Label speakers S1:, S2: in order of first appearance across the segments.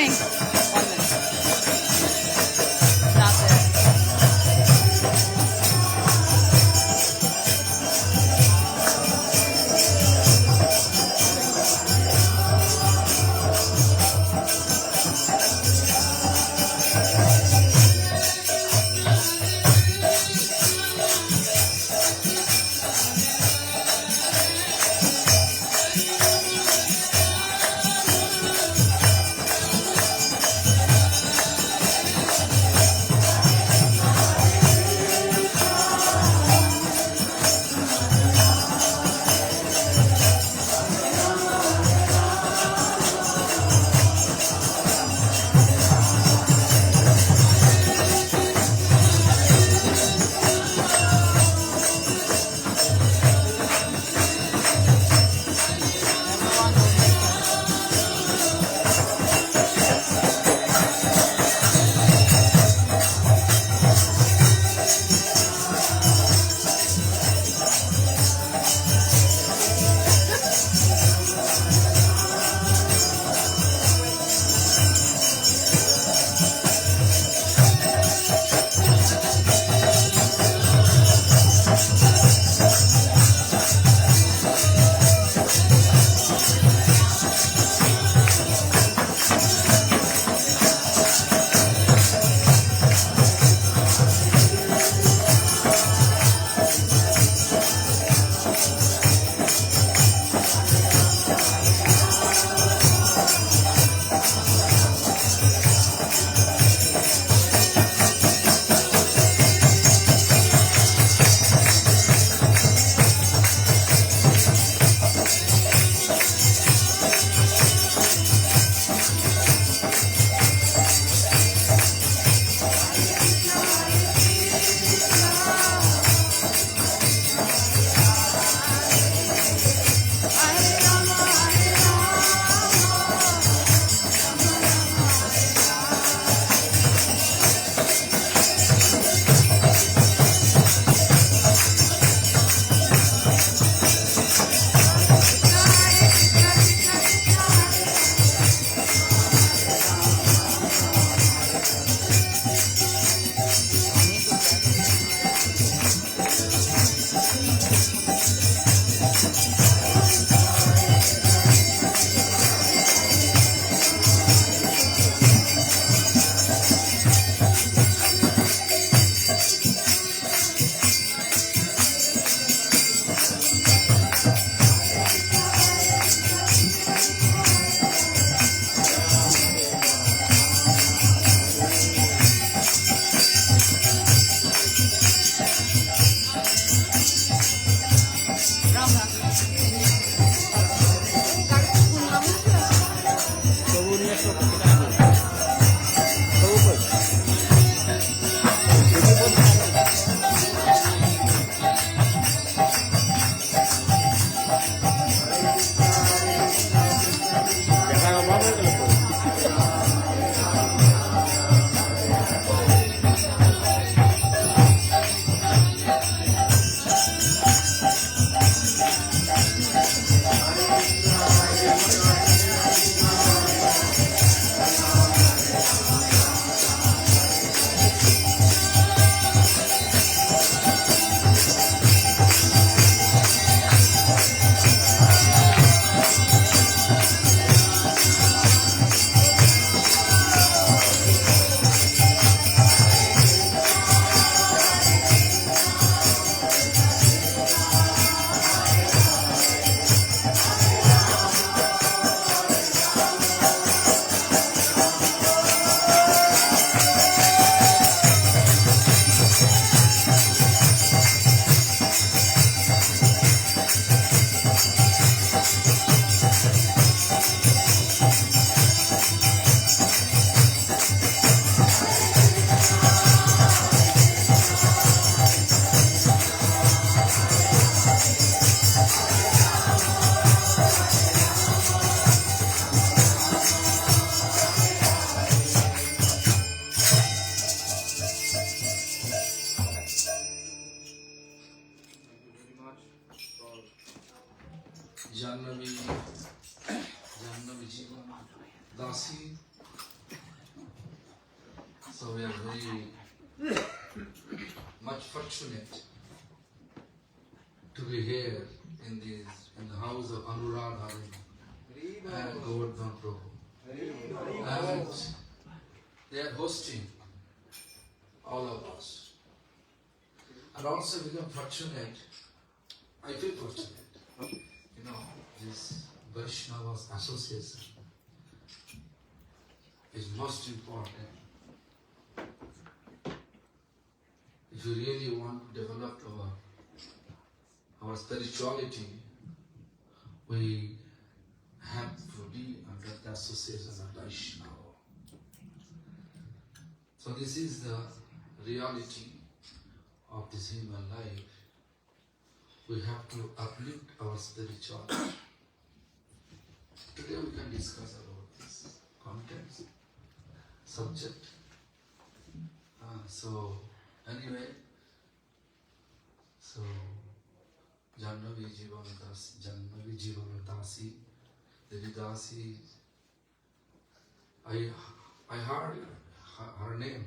S1: coming. 1 minute. Not there.
S2: Jahnavi जीवन दासी
S1: So we are very much fortunate to be here in the house of Anuradha and Govardhan Prabhu. And they are hosting all of us. And also become fortunate, I feel fortunate, this Vaishnavas association is most important. If you really want to develop our spirituality, we have to be under the association of Vaishnava. So this is the reality of this human life. We have to uplift our spirituality. Today we can discuss about this content, subject. So anyway, Jannavi Jivan Dasi, Devi Dasi, I heard her name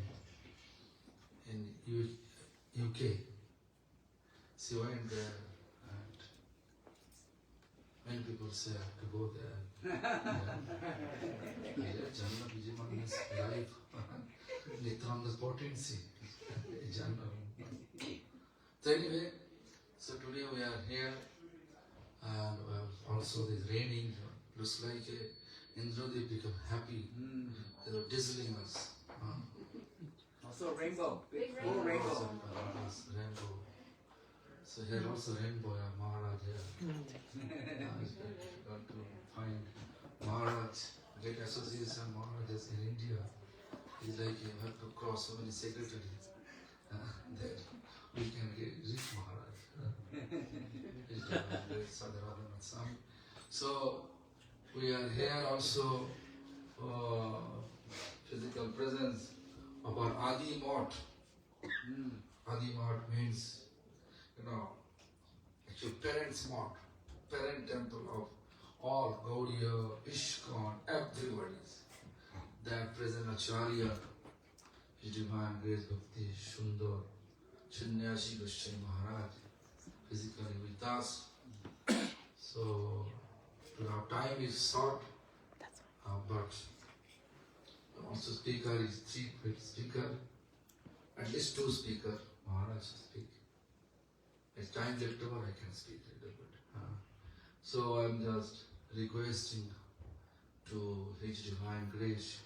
S1: in UK. She went there and many people say I have to go there. Jannavi Jivan is life. Nityananda's potency. So anyway, so today we are here and also it's raining. Looks like Indradev become happy. They were dazzling us.
S2: Also rainbow.
S3: Big
S2: Full rainbow.
S1: Rainbow. So here also rainbow, Maharaj here. Got to find Maharaj, great association Maharajas in India. It's like you have to cross so many secretaries. That we can reach Maharaj. So we are here also physical presence of our Adi Mat. Adi Mat means, actually parents' mat, parent temple of all Gaudia, ISKCON, everybody's. That present Acharya, His Divine Grace Bhakti Sundar, Sannyasi Goswami Maharaj, physically with us. So, our time is short, but also speaker is 3 speaker, at least 2 speaker, Maharaj speak. As time left over, I can speak a little bit. So I'm just requesting to His Divine Grace,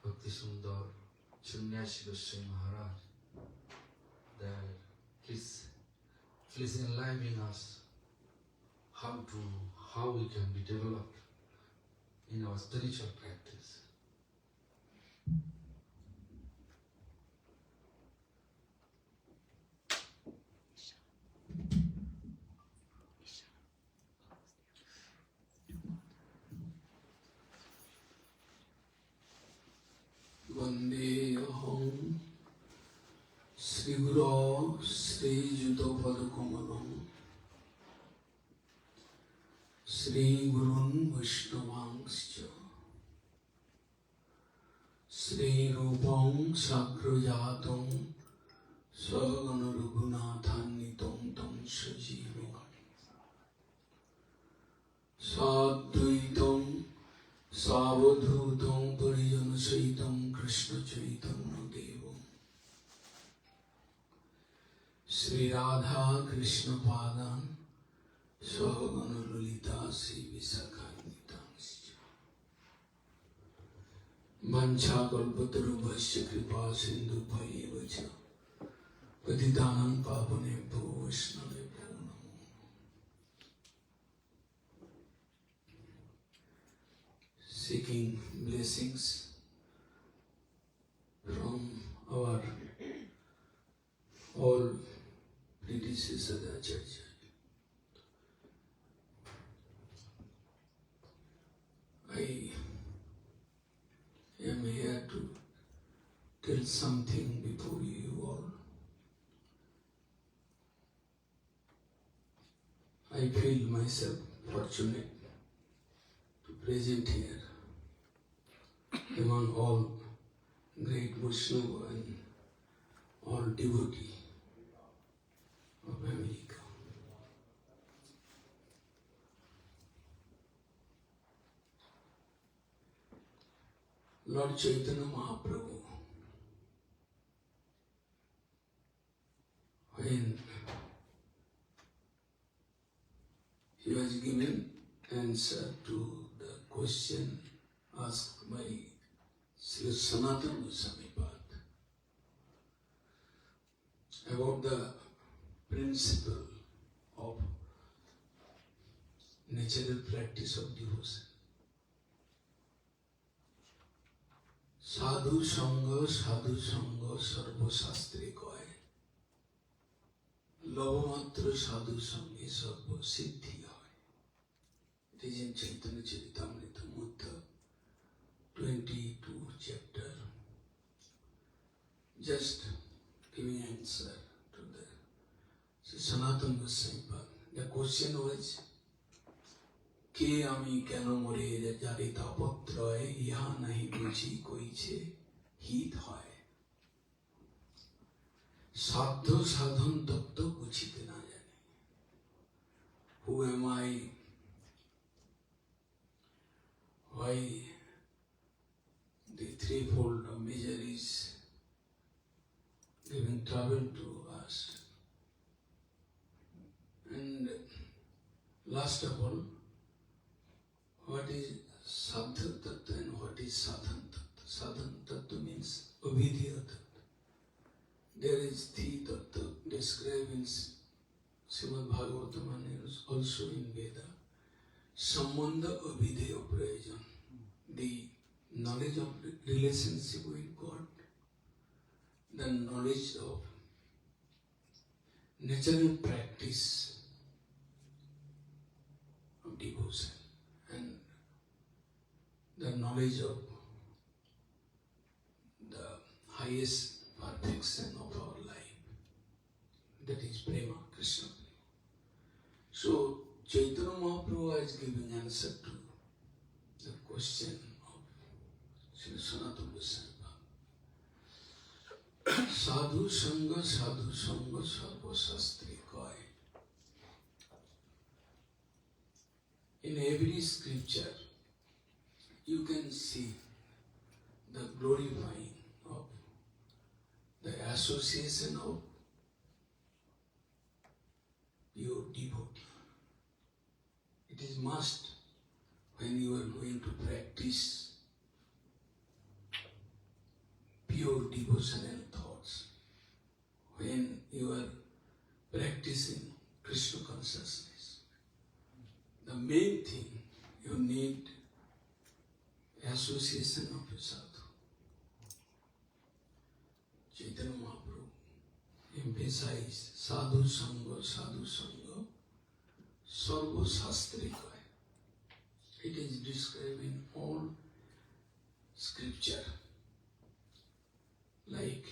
S1: Bhakti Sundar, Sannyasi Goswami Maharaj, that please enliven us how we can be developed in our spiritual practice. Vandeham Sri Guru Sri Juta Padukamanam Sri Gurun Vaishnavangscha Sri Rupam Sakrajatam Sagana Raghunathanitam Tam Sajivam Sadvaitam Savadhutam Parijana Saitam Krishna Chaitanya Devam Sri Radha Krishna Padan Sahagana Lalita Sri Visakhanitanscha Vancha Kalpatarubhasya Kripa Sindhu Bhayevacha Patitanam Pavanebhyo Vaishnavebhyo Namo. Seeking blessings from our all predecessors Acharya. I am here to tell something before you all. I feel myself fortunate to present here among all
S3: great Vaishnava and all devotee of America. Lord Chaitanya Mahaprabhu, when he was given answer to the question asked by Sri Sanatana Goswami about the principle of natural practice of devotion. Sadhu Sangha Sarva Shastre Koi. Lavamatra Sadhu Sangha Sarva Siddhi Hai. It is in Chaitanya Charitamrita Mutta 22 chapter. Just giving answer to the Sanatana Goswami. The question was, কে আমি কেন মরে যারে তাপত্রয় ইহা নাহি বুঝি কইছে হিত হয় সাধ্য সাধন তত্ত্ব বুঝিতে না জানে who am I, why the threefold of measure is giving trouble to us, and last of all, what is Sadhana Tattva and what is Sadhana Tattva? Sadhana Tattva means Avidya Tattva. There is three Tattva described in Srimad Bhagavatam and also in Veda. Sambandha Avidya Prayojan, the knowledge of relationship with God, the knowledge of natural practice of devotion, and the knowledge of the highest perfection of our life, that is Prema, Krishna. So Chaitanya Mahaprabhu is giving answer to the question of Sri Sanatana Goswami. Sadhu Sangha Sarva Shastre Koi. In every scripture, you can see the glorifying of the association of pure devotee. It is must when you are going to practice pure devotional thoughts, when you are practicing Krishna consciousness. The main thing, you need association of a sadhu. Chaitanya Mahaprabhu emphasized sadhu sangha, sarva shastrika. It is described in all scripture, like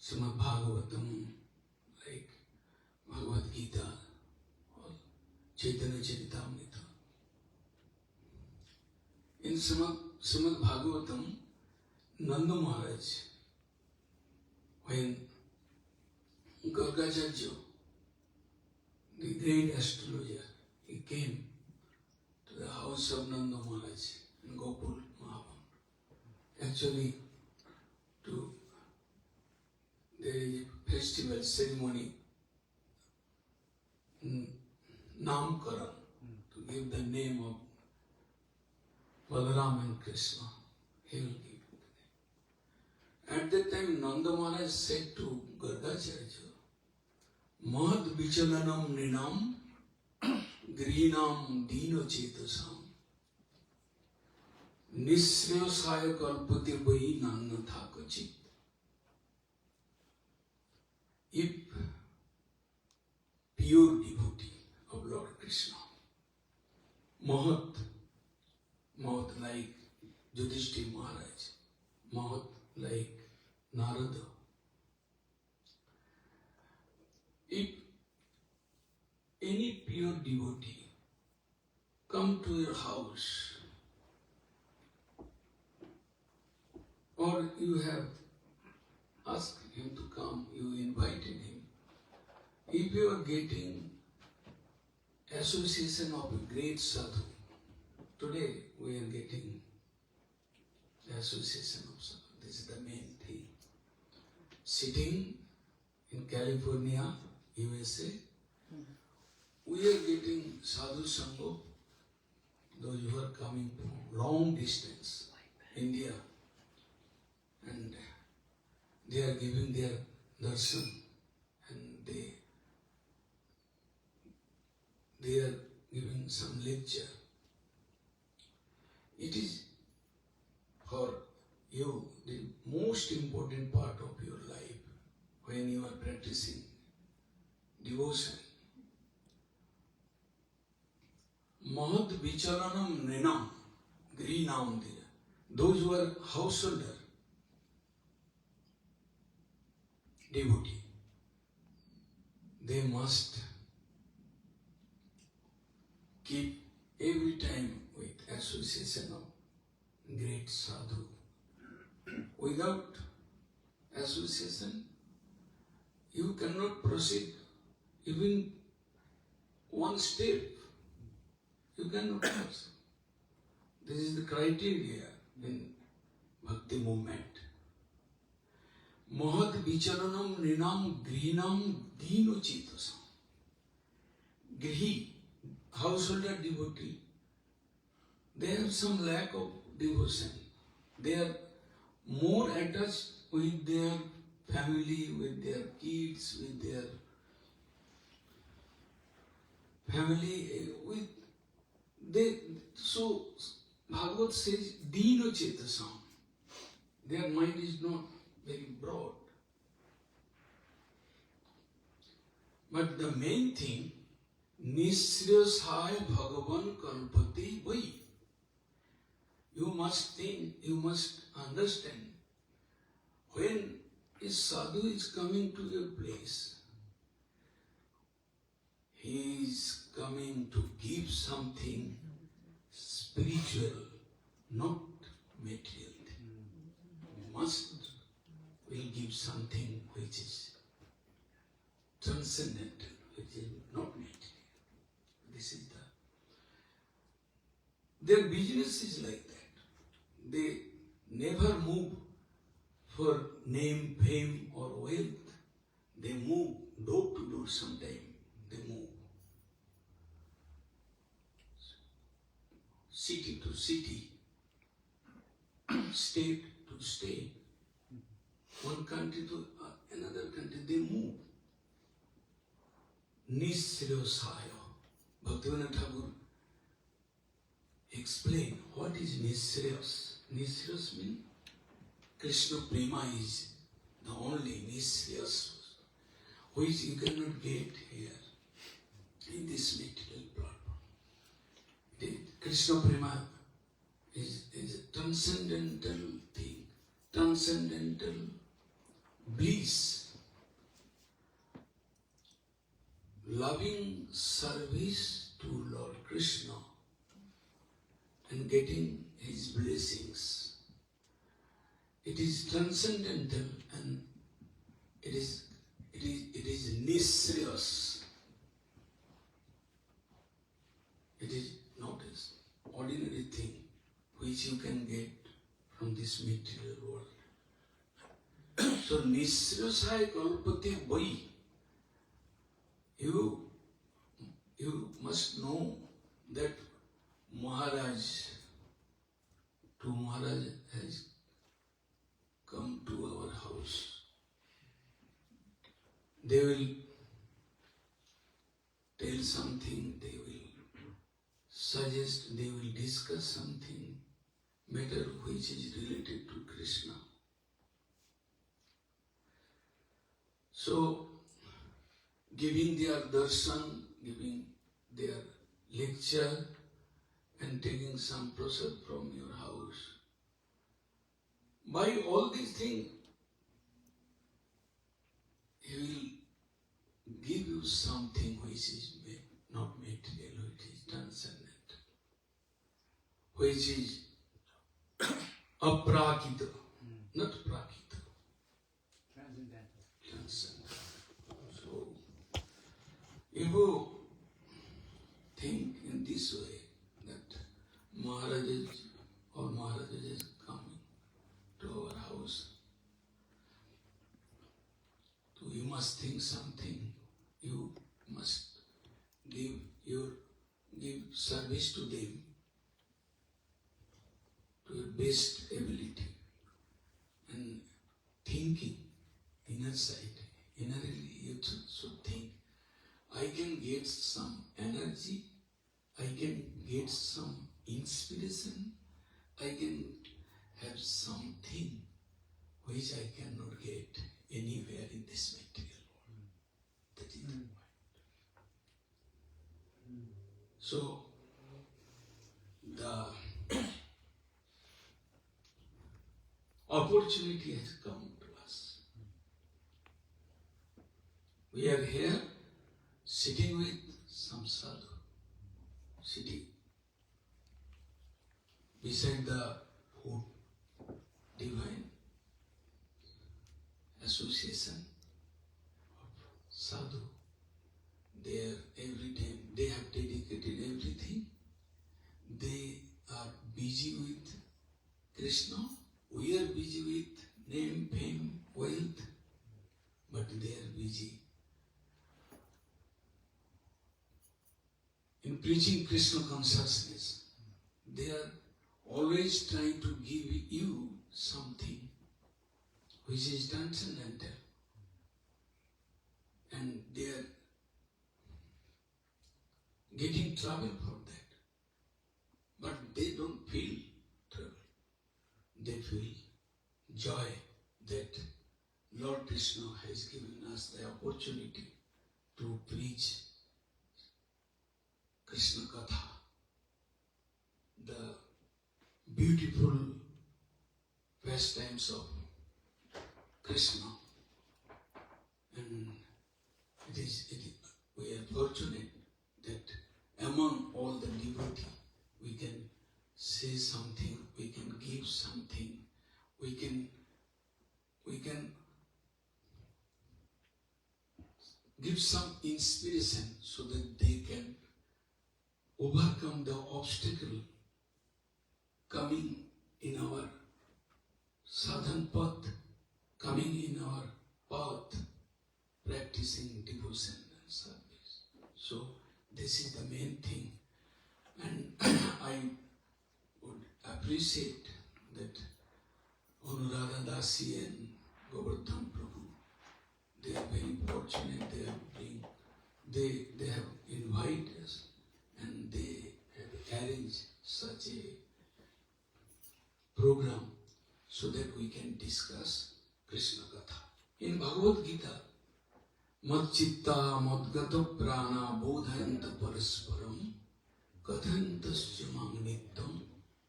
S3: Srimad Bhagavatam, like Bhagavad Gita, or Chaitanya Charitamrita. In Srimad Bhagavatam, Nanda Maharaj, when Gargacharya, the great astrologer, he came to the house of Nanda Maharaj in Gopul Mahavan. Actually, there is a festival ceremony, Namkaran, to give the name of Balaram and Krishna. He will give it. At that time, Nanda Maharaj said to Gargacharya, Mahad Vichalanam Ninam Grinam Dino Chetasam Nisriyasaya Kalpati Vai Nanatha Kachit. If pure devotee of Lord Krishna, Mahat like Yudhishthira Maharaj, Mahat like Narada, if any pure devotee come to your house, or you have asked him to come, you invited him. If you are getting association of a great sadhu, today we are getting the association of sadhu. This is the main thing. Sitting in California, USA, we are getting sadhu sangha, those who are coming from long distance, India, and they are giving their darshan and they are giving some lecture. It is for you the most important part of your life when you are practicing devotion. Mahad vicharanam nrinam, grinam, those who are householder, devotee, they must keep every time with association of great sadhu. Without association, you cannot proceed even one step. You cannot proceed. This is the criteria in Bhakti movement. Mahad vicharanam nrinam grinam dino chetasam. Grihi, householder devotee, they have some lack of devotion. They are more attached with their family, with their kids, with their family, with they. So Bhagavad says, Dino Chetasam. Their mind is not very broad. But the main thing, Nisrasaya Bhagavan Kalpati Vai. You must think, you must understand, when a sadhu is coming to your place, he is coming to give something spiritual, not material. Will give something which is transcendental, which is not material. This is their business is like that. They never move for name, fame or wealth. They move door to door sometime. They move city to city, state to state, one country to another country. They move. Nisrasaya. Bhaktivinoda Thakur explain what is Nisriyas. Nisriyas means Krishna Prema is the only Nisriyas which you cannot get here in this material platform. Krishna Prema is a transcendental thing, transcendental bliss. Loving service to Lord Krishna and getting his blessings. It is transcendental and it is Nisriyas. It is not an ordinary thing which you can get from this material world. So Nisriyasaya Kalpati Vai. You must know that Maharaj has come to our house. They will tell something, they will suggest, they will discuss something, matter which is related to Krishna. So, giving their darshan, giving their lecture, and taking some prasad from your house. By all these things, he will give you something which is not material, which is transcendental, which is aprakita, not prakita,
S2: Transcendental.
S3: transcendental. So, if you think in this way that Maharaj or Maharaj is coming to our house, so you must think something. You must give service to them to your best ability and thinking inner side. Innerly you should think, I can get some energy, I can get some inspiration, I can have something which I cannot get anywhere in this material world. That is the point. So the opportunity has come to us. We are here sitting with some sadhu, sitting beside the food, divine association of sadhu. They are every time, they have dedicated everything. They are busy with Krishna. We are busy with name, fame, wealth, but they are busy in preaching Krishna consciousness. They are always trying to give you something which is transcendental, and they are getting trouble for that. But they don't feel trouble. They feel joy that Lord Krishna has given us the opportunity to preach Krishna Katha, the beautiful pastimes of Krishna. And we are fortunate that among all the devotees, we can say something, we can give something, we can give some inspiration so that they can overcome the obstacle coming in our sadhan path, coming in our path, practicing devotion and service. So this is the main thing. And I would appreciate that Anuradha Dasi and Govardhan Prabhu, they are very fortunate. They have invited us and they have arranged such a program so that we can discuss Krishna Katha. In Bhagavad Gita, Mad Chitta Madgata Prana Bodhayanta Parasparam Kathantasya Magnitam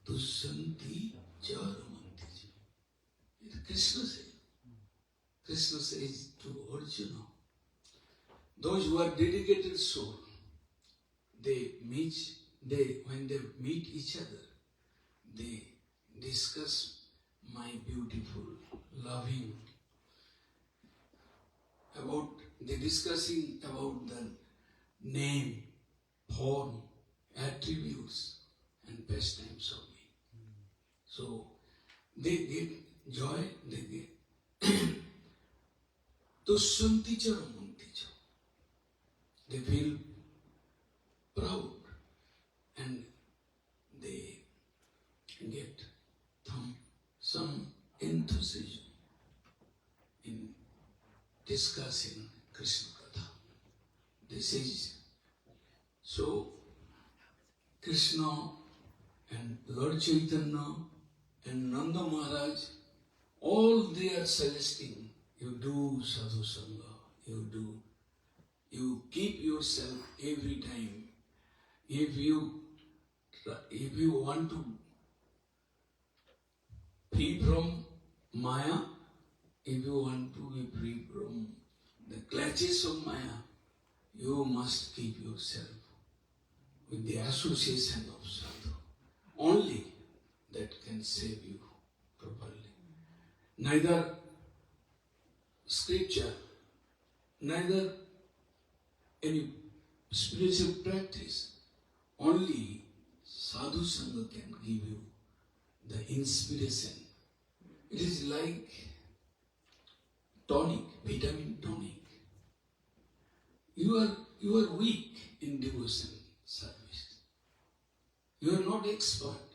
S3: Dusyanti Charamanti. Krishna says. Krishna says to Arjuna, those who are dedicated soul, when they meet each other, they discuss my beautiful, loving, they're discussing about the name, form, attributes, and pastimes of me. So they get joy, they get Dusyanti Charamanti. They feel proud and they get some enthusiasm in discussing Krishna Katha. This is so Krishna and Lord Chaitanya and Nanda Maharaj, all they are suggesting, you do sadhu sangha, you keep yourself every time. If you want to free from Maya, if you want to be free from the clutches of Maya, you must keep yourself with the association of sadhu. Only that can save you properly. neither scripture, neither any spiritual practice. Only sadhu sangha can give you the inspiration. It is like tonic, vitamin tonic. You are weak in devotion service. You are not expert.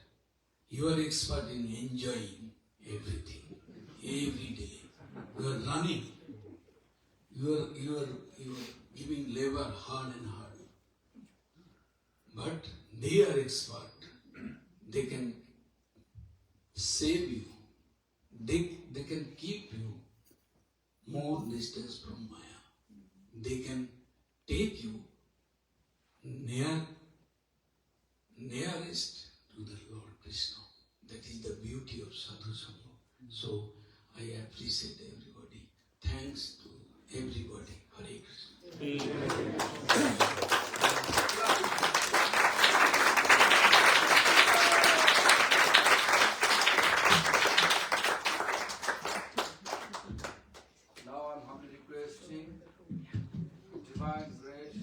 S3: You are expert in enjoying everything, every day. You are running. You are giving labor hard and hard. But they are expert. They can save you. They can keep you more distance from Maya. They can take you nearest to the Lord Krishna. That is the beauty of Sadhu Sangha. So I appreciate everybody. Thanks to everybody. Hare Krishna.
S1: Now I'm humbly requesting Divine Grace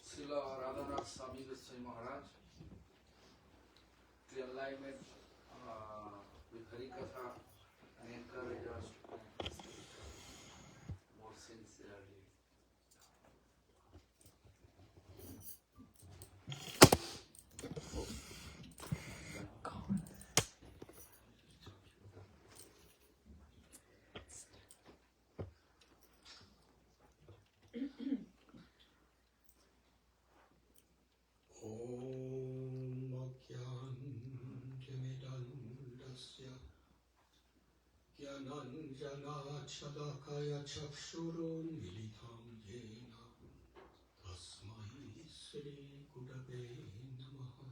S1: Srila Radhanath Swami Goswami Maharaj to alignment with Harikatha and encourage us to practice more sincerely.
S3: Shadakaya Chakshurun Militam Yena Tasmai Sri Gurave Namaha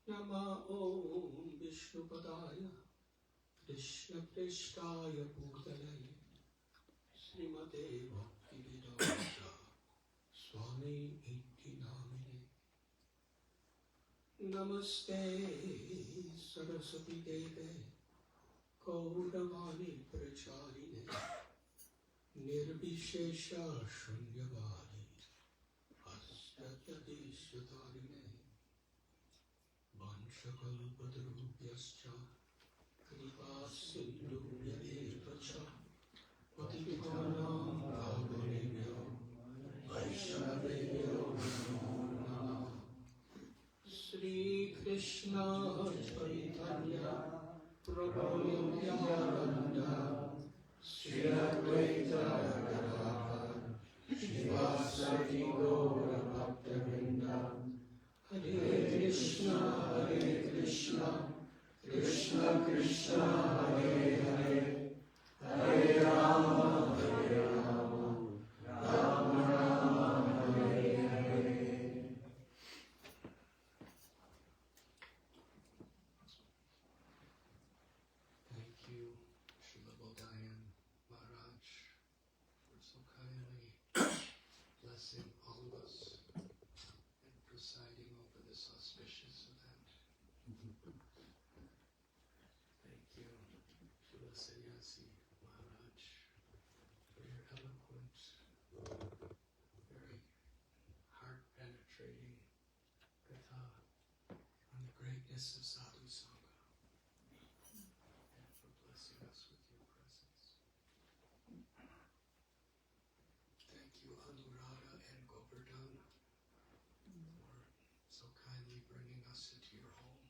S3: Nama Om Vishnupadaya Krishna Prishtaya Bhutale Srimate Bhaktivedanta Swami Iti Namine Namaste Saraswati Deve Gauravani Pracharine Nirvishesha Shunyavadi Astatyadi Shutarine Vanchakalpadrupyascha Kripa Sindhubhyadevacha Patitanam Bhavanebhyo Vaishnavebhyo Namo Namah Sri Krishna Chaitanya Prabhu Nityananda Sri Advaita Gadadhar Srivasati Gaura Bhaktavinda Hare Krishna Krishna Krishna Hare Hare Hare Rama Rama Rama Hare Hare. Thank you, Srila Gaudia Maharaj, for so kindly blessing all of us and presiding over this auspicious event. Thank you, Srila Sannyasi Maharaj, for your eloquent, very heart-penetrating katha on the greatness of Sadhu Sangha, and for blessing us with your presence. Thank you, Anuradha and Govardhan, for so kindly bringing us into your home.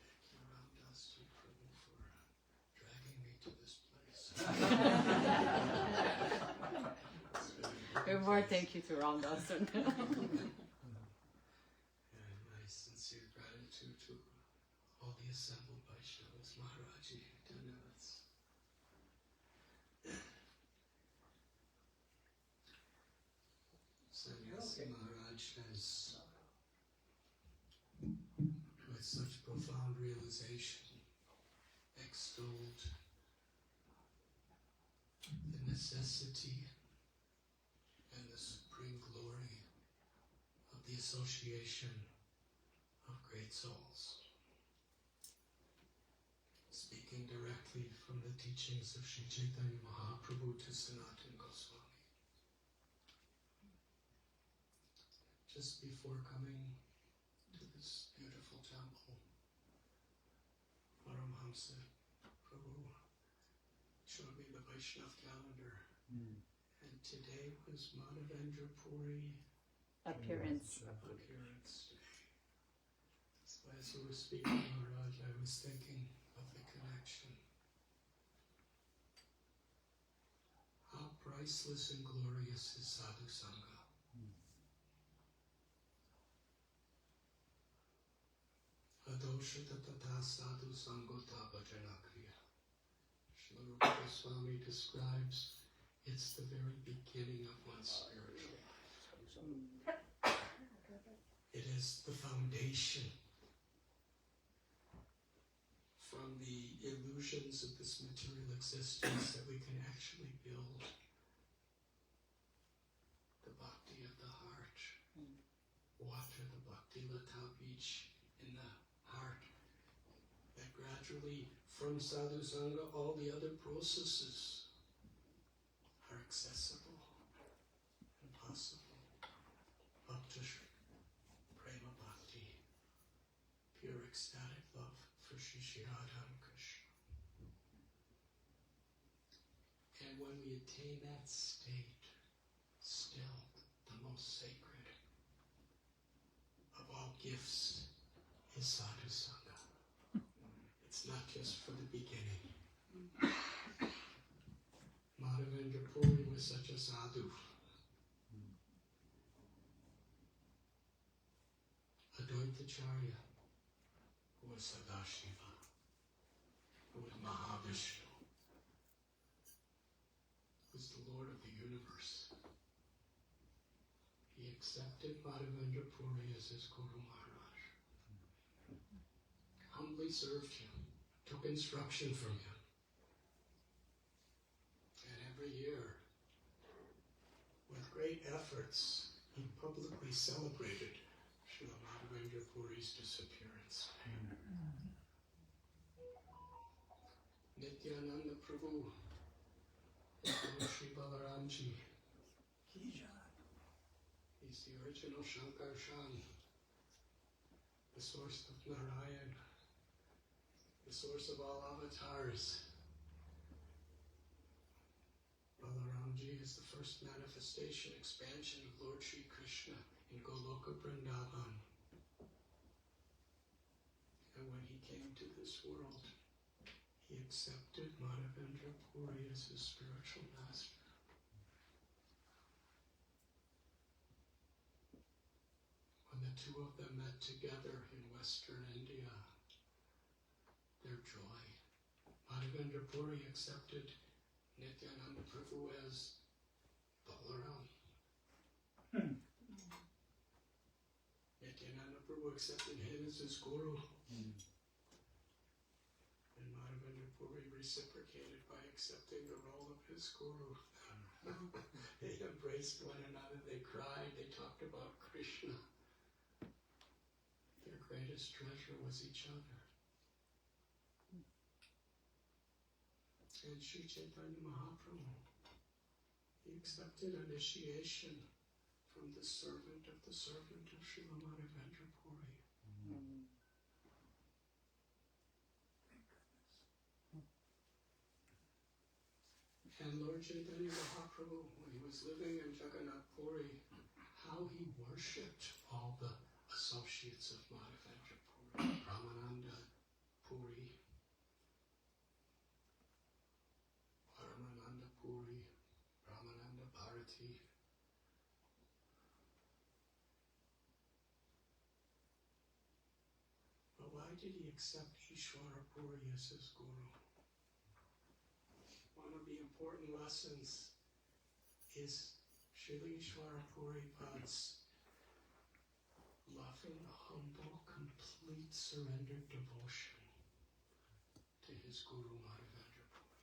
S3: Thank you, Ramdas Ji Prabhu, for dragging me to this place.
S4: More thank you to Ramdas.
S3: And my sincere gratitude to all the assembled Vaishnavas, Maharaji, Dhanavats. Sannyasi Maharaj has, with such profound realization, extolled the necessity and the supreme glory of the association of great souls. Speaking directly from the teachings of Sri Chaitanya Mahaprabhu to Sanatana Goswami. Just before coming to this beautiful temple, Paramhamsa Prabhu showed me the Vaishnav calendar. And today was Madhavendra Puri
S4: Appearance.
S3: day. So as you were speaking, Maharaj, I was thinking of the connection. How priceless and glorious is Sadhu Sangha. Adosha tata sadhu sangota bhajana kriya. Srila Rupa Goswami describes it's the very beginning of one's spiritual life. It is the foundation. From the illusions of this material existence that we can actually build the bhakti of the heart, water the bhakti lata beach in the heart, that gradually from sadhu sangha all the other processes are accessible and possible. Bhakti prema bhakti, pure ecstatic love for Shri Shri Radha and Krishna. And when we attain that state, still the most sacred of all gifts is sadhu sangha. It's not just for the beginning. Madhavendra Puri was such a sadhu. Advaitacharya, who was Sadashiva, who was Mahavishnu, who was the Lord of the universe. He accepted Madhavendra Puri as his Guru Maharaj, humbly served him, took instruction from him. And every year, with great efforts, he publicly celebrated Srila Madhavendra Puri's disappearance. Nityananda Prabhu, Sri Balaramji, he's the original Shankar Shan, the source of Narayan, the source of all avatars. Balaramji is the first manifestation, expansion of Lord Sri Krishna in Goloka Vrindavan. And when he came to this world, he accepted Madhavendra Puri as his spiritual master. When the two of them met together in Western India, their joy. Madhavendra Puri accepted Nityananda Prabhu as Balaram. Nityananda Prabhu accepted him as his guru. And Madhavendra Puri reciprocated by accepting the role of his guru. They embraced one another, they cried, they talked about Krishna. Their greatest treasure was each other. And Sri Chaitanya Mahaprabhu, he accepted initiation from the servant of Srila Madhavendra Puri. And Lord Chaitanya Mahaprabhu, when he was living in Jagannath Puri, how he worshipped all the associates of Madhavendra Puri, Brahmananda Puri, Paramananda Puri, Brahmananda Bharati. But why did he accept Ishwara Puri as his guru? One of the important lessons is Srila Ishwara Puri Pad's loving, humble, complete surrendered devotion to his guru Madhavendra Puri.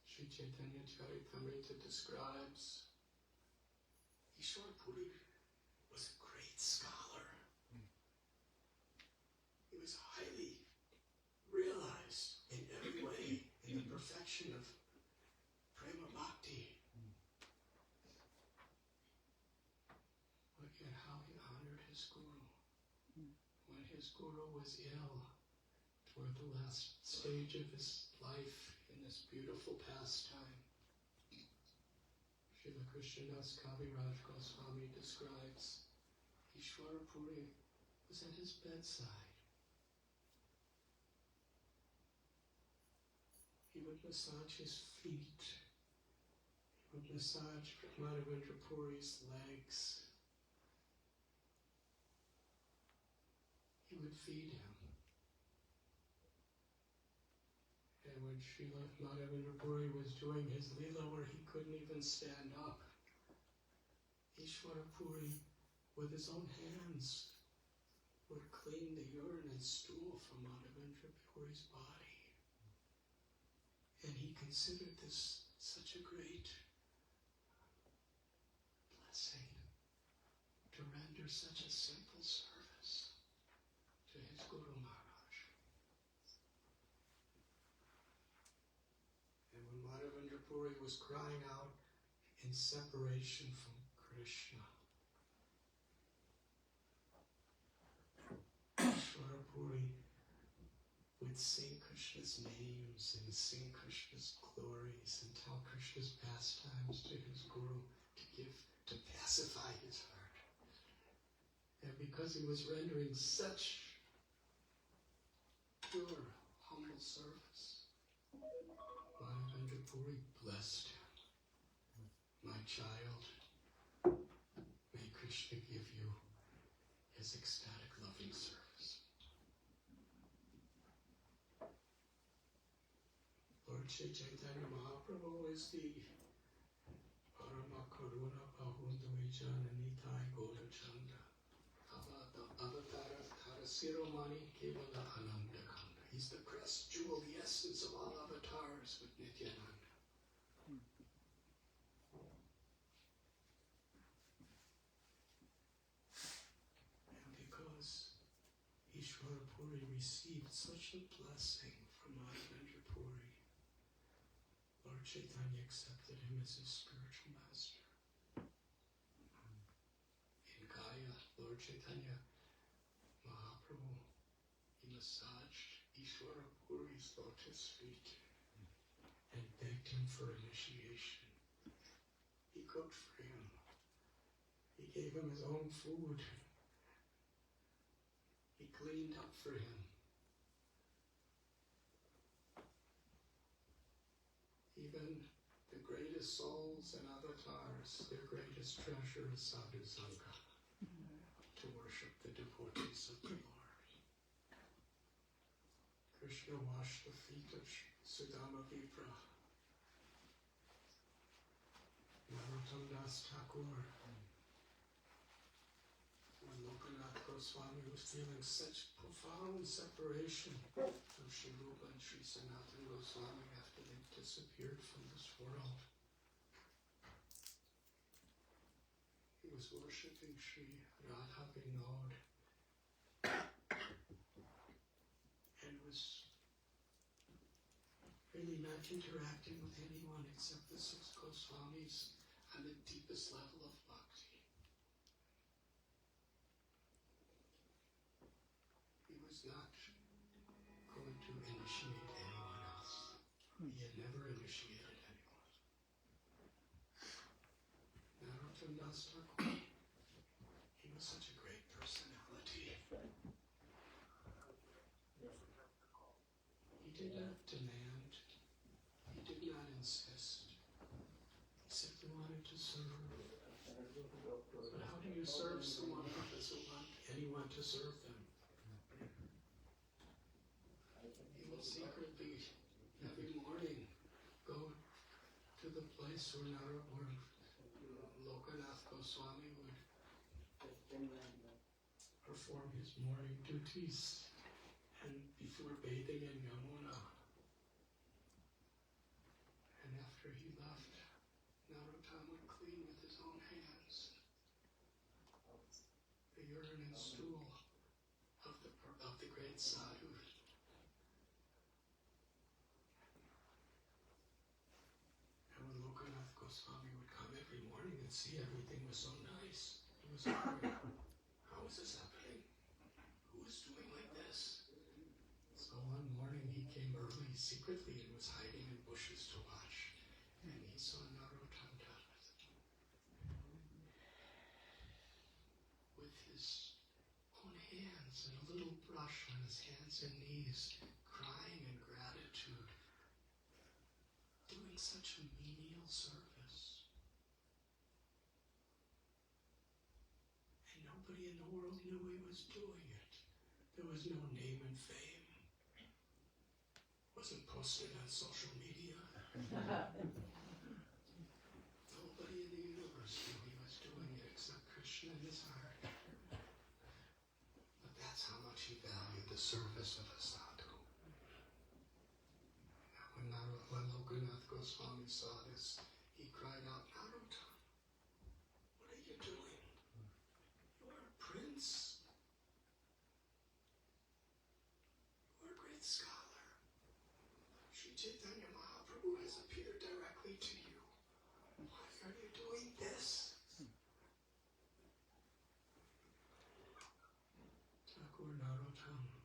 S3: Sri Chaitanya Charitamrita describes Ishwara Puri was a great scholar. forget how he honored his guru. When his guru was ill, toward the last stage of his life in this beautiful pastime, Srila Krishnadas Kaviraj Goswami describes Ishwara Puri was at his bedside. He would massage his feet. He would massage Madhavendra Puri's legs. He would feed him. And when Srila Madhavendra Puri was doing his lila where he couldn't even stand up, Ishwara Puri, with his own hands, would clean the urine and stool from Madhavendra Puri's body. And he considered this such a great blessing to render such a simple service to his Guru Maharaj. And when Madhavendra Puri was crying out in separation from Krishna, Ishwara Puri would sing Krishna's names and sing Krishna's glories and tell Krishna's pastimes to his Guru to pacify his heart. And because he was rendering such pure, humble service, Madhavendra Puri blessed him. My child, may Krishna give you his ecstatic loving service. Lord Chaitanya Mahaprabhu is the Parama Karuna Pahundari Jananitai Goda Chanda Avatara Karasiromani Kevala Ananda Kanda. He's the pressed jewel, the essence of all avatars with Nityananda. And because Ishwara Puri received such a blessing from Madhavendra Puri, Lord Chaitanya accepted him as his spiritual master. In Gaya, Lord Chaitanya Mahaprabhu, he massaged Ishwara Puri's lotus feet and begged him for initiation. He cooked for him. He gave him his own food. He cleaned up for him. Even the greatest souls and avatars, their greatest treasure is sadhu sangha, to worship the devotees of the Lord. Krishna washed the feet of Sudama Vipra, Narottam Das Thakur. When Gopinath Goswami was feeling such profound separation from Sri Rupa and Sri Sanatana Goswami after they disappeared from this world, he was worshipping Sri Radha Vinod and was really not interacting with anyone except the 6 Goswamis on the deepest level of bhakti. He was not going to initiate anyone else. He had never initiated anyone. Narottam Das Thakur, he was such a great personality. He did not demand. He did not insist. He simply wanted to serve. But how do you serve someone who doesn't want anyone to serve them? He will secretly, every morning, go to the place where Lokanath Goswami would perform his morning duties, and before bathing in Yamuna. And after he left, Narottam would clean with his own hands the urine and stool of the great sadhu. And when Lokanath Goswami would come every morning and see everything was so nice, he was wondering, how is this happening? Who is doing like this? So one morning he came early secretly and was hiding in bushes to watch. And he saw Narottama with his own hands and a little brush on his hands and knees, crying in gratitude, doing such a menial service. And nobody in the world knew he was doing it. There was no name and fame. Wasn't posted on social media. Nobody in the universe knew he was doing it except Krishna in his heart. But that's how much he valued the service of a sadhu. And when Gopinath Goswami saw this, he cried out, Narottama, what are you doing? You are a prince. You are a great scholar. Sri Chaitanya Mahaprabhu has appeared directly to you. Why are you doing this? Thakur Narottama,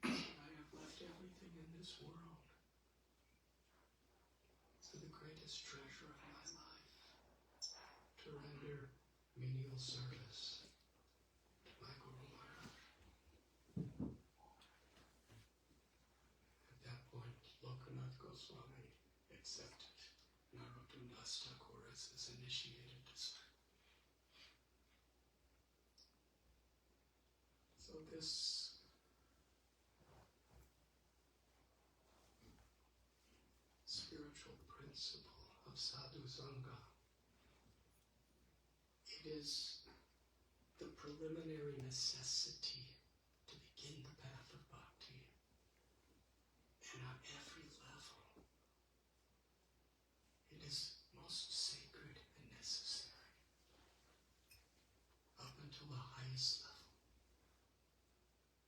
S3: I have left everything in this world for the greatest treasure of my life, to render menial service to my Guru Maharaj. At that point, Lokanath Goswami accepted Narottam Das Thakur as his initiated disciple. So this spiritual principle of sadhu sangha, it is the preliminary necessity to begin the path of bhakti. And on every level, it is most sacred and necessary, up until the highest level.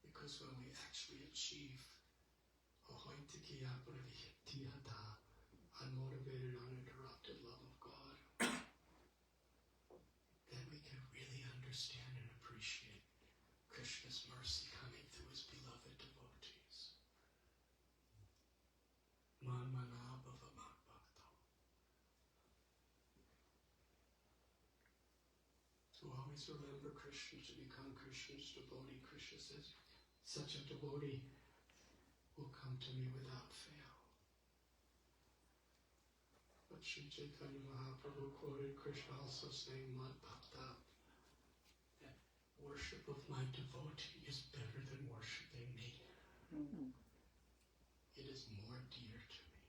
S3: Because when we actually achieve ahoitikiya pravihyata, unmotivated, uninterrupted love of God, then we can really understand and appreciate Krishna's mercy coming through his beloved devotees. Man mana bhava man bhakta. To always remember Krishna, to become Krishna's devotee. Krishna says, such a devotee will come to me without fail. But Sri Chaitanya Mahaprabhu quoted Krishna also saying, Mad Bhakta, that worship of my devotee is better than worshipping me. It is more dear to me.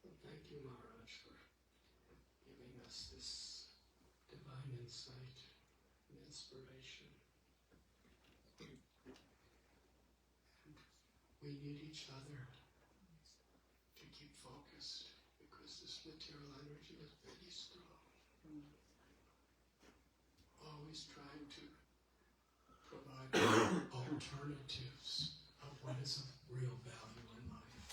S3: Well, thank you, Maharaj, for giving us this divine insight and inspiration. And we need each other to keep focused, because this material energy is very strong. Always trying to provide alternatives of what is of real value in life.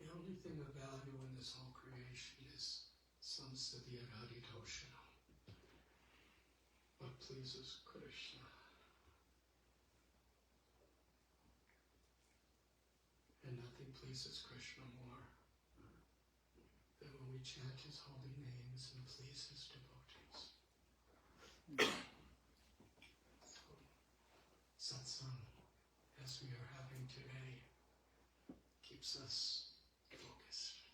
S3: The only thing of value in this whole creation is samsadhya haritosha, what pleases Krishna. And nothing pleases Krishna more than when we chant his holy names and please his devotees. So, satsang, as we are having today, keeps us focused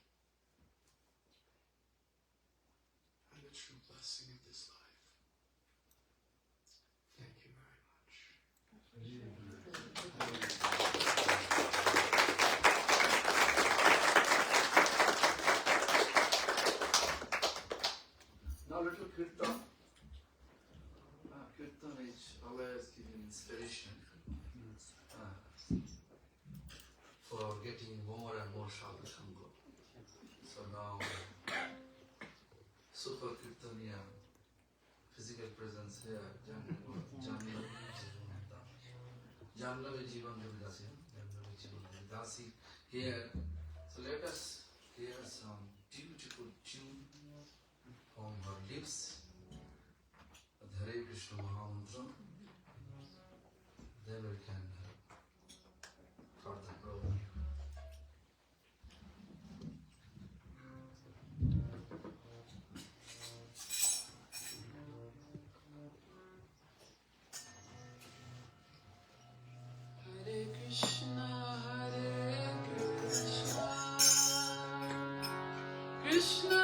S3: on the true blessing of this life. Thank you very much.
S1: Now little kirtan. Kirtan is always giving inspiration for getting more and more sadhu sangha. So now super kirtaniya, physical presence here, Jannavi Jivan Devidasi. Dasi here. So let us hear some beautiful tune from her lips. The Hare Krishna Mahamantra. Then we can further program. Hare Krishna, Krishna